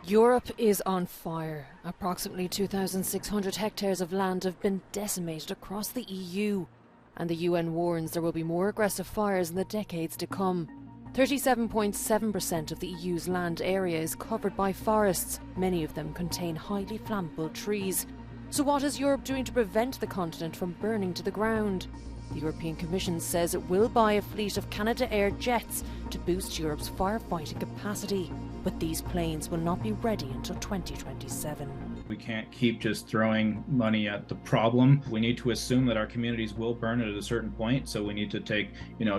Europe is on fire. Approximately 2,600 hectares of land have been decimated across the EU, and the UN warns there will be more aggressive fires in the decades to come. 37.7% of the EU's land area is covered by forests. Many of them contain highly flammable trees. So what is Europe doing to prevent the continent from burning to the ground? The European Commission says it will buy a fleet of Canadair jets to boost Europe's firefighting capacity. But these planes will not be ready until 2027. We can't keep just throwing money at the problem. We need to assume that our communities will burn at a certain point. So we need to take,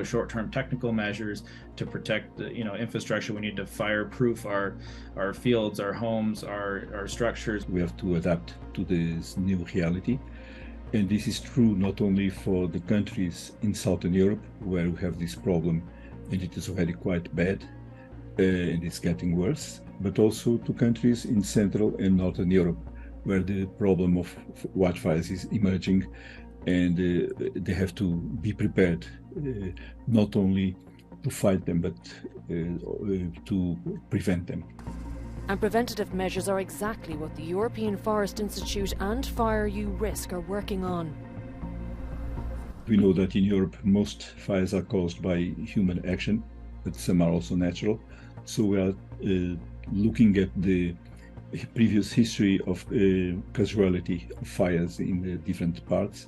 short-term technical measures to protect the, infrastructure. We need to fireproof our fields, our homes, our structures. We have to adapt to this new reality. And this is true not only for the countries in Southern Europe, where we have this problem, and it is already quite bad, and it's getting worse, but also to countries in Central and Northern Europe, where the problem of wildfires is emerging, and they have to be prepared, not only to fight them, but to prevent them. And preventative measures are exactly what the European Forest Institute and Fire U Risk are working on. We know that in Europe most fires are caused by human action, but some are also natural. So we are looking at the previous history of casualty of fires in the different parts,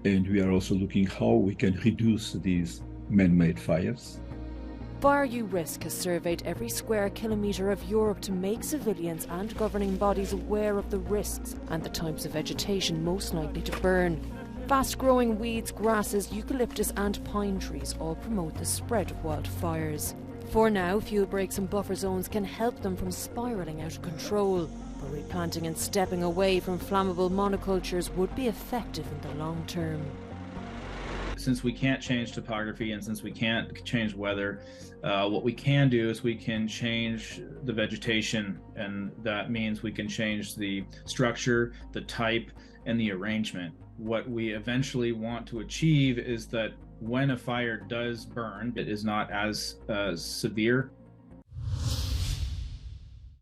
and we are also looking how we can reduce these man-made fires. Fire U Risk has surveyed every square kilometre of Europe to make civilians and governing bodies aware of the risks and the types of vegetation most likely to burn. Fast-growing weeds, grasses, eucalyptus and pine trees all promote the spread of wildfires. For now, fuel breaks and buffer zones can help them from spiralling out of control, but replanting and stepping away from flammable monocultures would be effective in the long term. Since we can't change topography and since we can't change weather, what we can do is we can change the vegetation, and that means we can change the structure, the type, and the arrangement. What we eventually want to achieve is that when a fire does burn, it is not as severe